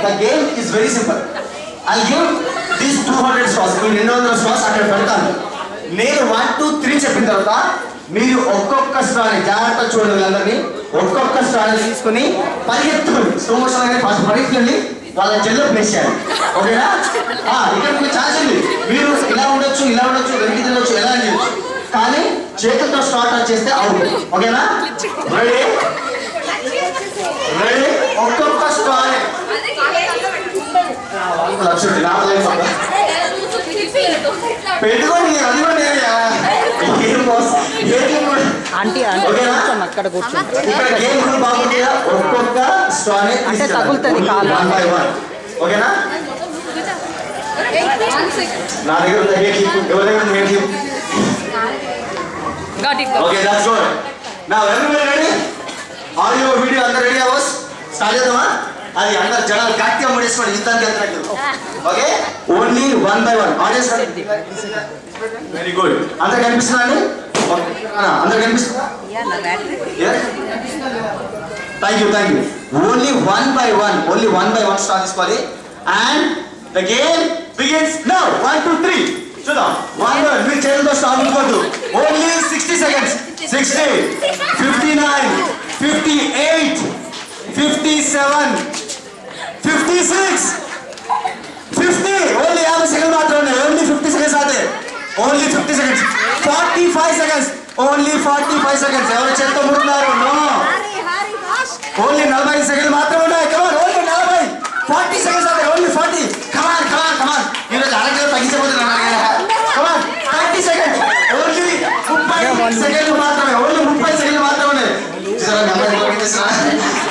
the game is very simple. I'll give these 200 straws. ఈ 200 straws అక్కడ పెడతాను. నేను 1 2 3 చెప్పిన తర్వాత మీరు ఒక్కొక్క స్ట్రాని జాగ్రత్త చూడండి, వీళ్ళందరినీ ఒక్కొక్క స్ట్రాని తీసుకుని పరిగెత్తుకుని స్లో మోషన్ అనేది ఫస్ట్ పరిగెత్తుని వాళ్ళ జెల్లో ప్లేస్ చేయాలి. ఓకేనా? ఇక్కడ మీకు ఛాన్స్ ఉంది, మీరు ఇలా ఉండొచ్చు, వెనక్కి తినొచ్చు, ఎలా అని చేయొచ్చు, కానీ చేతులతో స్టార్ట్ చేస్తే అవుట్. ఓకేనా? రెడీ? ఒక్కొక్క స్ట్రాని పెట్టుకోండి, అది కూడా అక్కడ కూర్చోండి. ఒక్కొక్క స్ట్రాని అంటే తగులుతుంది కాలు. ఓకేనా? నా దగ్గర okay, that's good. Now everybody ready? Audio video అందరూ రెడీ అవర్స్ స్టార్ట్ చేద్దామా? అది అందరు జనాలు గట్టిగా ముడేసుకోండి, యుద్ధానికి వెళ్తున్నట్టు. Okay, only 1 by 1 audience. Very good. అందరు కనిపిస్తుందా అండి? అందరు కనిపిస్తుందా? Thank you. Only 1 by 1 start చేసుకోవాలి. And the game begins now. 1 2 3 చూద్దాం. 1 by 1 మీరు చేతులతో స్టార్ట్ అనుకోవద్దు. Only 60 seconds. 60 59 58 57 56 50. ఓన్లీ 50 సెకండ్ మాత్రమే. ఓన్లీ 50 సెకండ్స్ ఆతే. Only 50 seconds. 45 seconds. Only 45 seconds. ఎవరు చేత్తో ముడుతున్నారు? నో. ఓన్లీ 45 సెకండ్లు మాత్రమే ఉన్నాయి. Come on, only 40. 40 సెకండ్స్ ఆతే. ఓన్లీ 40. కమాన్. ఈరోజు అరగంట తగ్గించబోతున్నారు. కమాన్, 30 సెకండ్స్. ఓన్లీ 30 సెకండ్లు మాత్రమే. ఓన్లీ 30 సెకండ్లు మాత్రమే.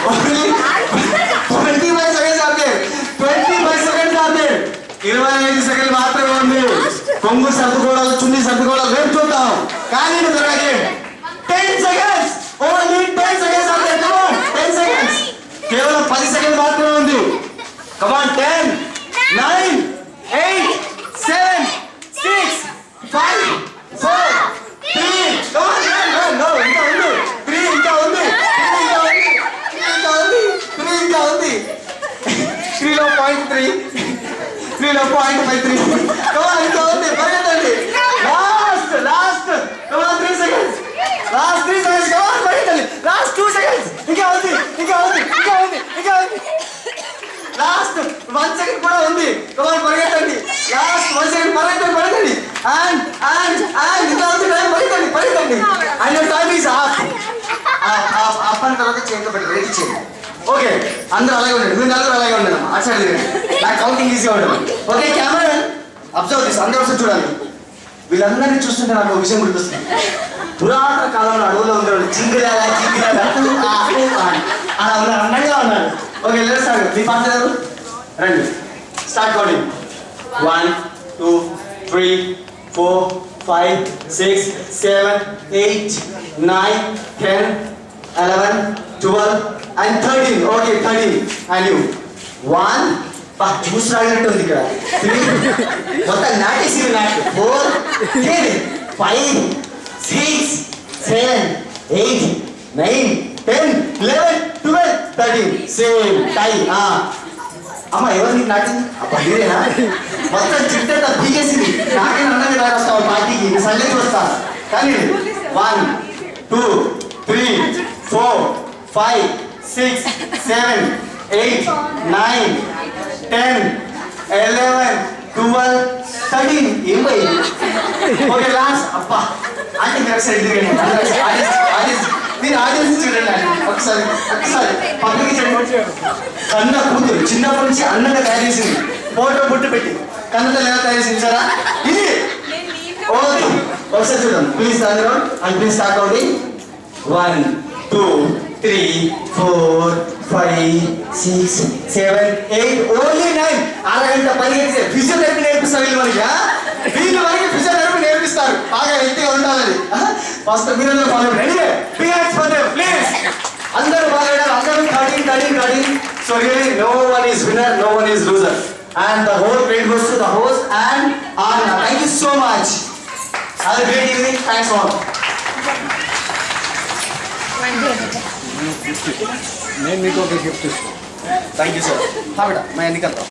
ఓన్లీ 25 సెకండ్స్ ఆతే. 25 సెకండ్స్ ఆతే. 25 సెకండ్లు మాత్రమే ఉంది. కొంగు సర్దుకోవడాలు, చున్నీ సర్దుకోవడాలు రేపు చూద్దాం. కానీ త్వరగా 10 సెకండ్స్. ఓన్లీ 10 సెకండ్స్ ఆతే. Come on, 10 seconds. కేవలం 10 సెకండ్లు మాత్రమే ఉంది. కమాన్. 10 9 8 7 6 5 4 3 కమాన్. నో ఇంకా ఉంది. 3 ఇంకా ఉంది. 3లో 0.3 3లో 0.53. కమాన్, ఇంకా ఉంది. పరిగెత్తండి. Last come on. 3 seconds. Last 3 seconds. Come on, పరిగెత్తండి. Last 2 seconds. ఇంకా ఉంది. లాస్ట్ 1 సెకండ్ కూడా ఉంది. కమాన్, పరిగెత్తండి. Last 1 second. పరిగెత్తండి. అండ్ ఇంకా ఉంది. పరిగెత్తండి. And your time is up. అన్న తర్వాత చేతిలో పెట్టి రెడీ చేయండి. ఓకే, అందరూ అలాగే ఉండండి. మీరు అందరూ అలాగే ఉండండి. అటు సైడ్ నాకు కౌంటింగ్ ఈజీగా ఉంటుంది. ఓకే, కెమెరా అబ్జర్వ్ చేసి అందరూ ఒకసారి చూడాలి. వీళ్ళందరినీ చూస్తుంటే నాకు ఒక విషయం గుర్తొస్తుంది. పురాతన కాలంలో అడవులో ఉండేవాళ్ళు జింగిలాగా అలా ఉన్నారు, అందంగా ఉన్నారు. ఓకే, సార్ మీ పాట రండి. Start counting. 1 2 3 4 5 6 7 8 9 10 11 12 and 13. Okay, 13. And you 1 juice రాగినట్టు ఉంది ఇక్కడ. 3 మొత్తం నాటేసి 4 3 5 6 7 8 9 10 11 12 13. సేమ్ టై. అమ్మ ఎవరు నీకు నాటింది? అబ్బా ఇదేనా? మొత్తం చిట్టంతా పీకేసింది. నాకేం అన్నది రాస్తావు పార్టీకి సంగతి వస్తా. కానీ 1 2 3 4 5 6 7 8 9 10 11 12 13. ఏం పోయింది? Okay, last. అబ్బా అంటే మీరు ఒకసారి మీరు ఆడియన్స్ చూడండి. ఒకసారి పబ్లిక్ కన్న కూతురు చిన్నప్పటి నుంచి అందంగా తయారు చేసింది. ఫోటో బుట్టు పెట్టి కన్నతో ఎలా తయారు చేసింది సారా ఇది? ఓకే, ఒకసారి చూద్దాం. ప్లీజ్ అందరూ అండ్ ప్లీజ్ స్టార్ట్ అవుతుంది. 1 2 3 4 5 6 7 8 ఓన్లీ 9. అరగంట పరిగెత్తే ఫిజియోథెరపీ నేర్పిస్తారు వీళ్ళు మనకి. వీళ్ళు మనకి ఫిజియోథెరపీ నేర్పిస్తారు. బాగా హెల్తీగా ఉండాలని. ఫస్ట్ మీరు ఫాలో రెడీ. ప్లీజ్ అందరూ బాగా అందరూ 13. So really no one is winner, no one is loser. And the whole credit goes to the host and Anna. Thank you so much. Have a great evening. Thanks all. నేను మీకు ఒక gift ఇస్తాను. Thank you sir. బేटा मैं निकलता हूँ.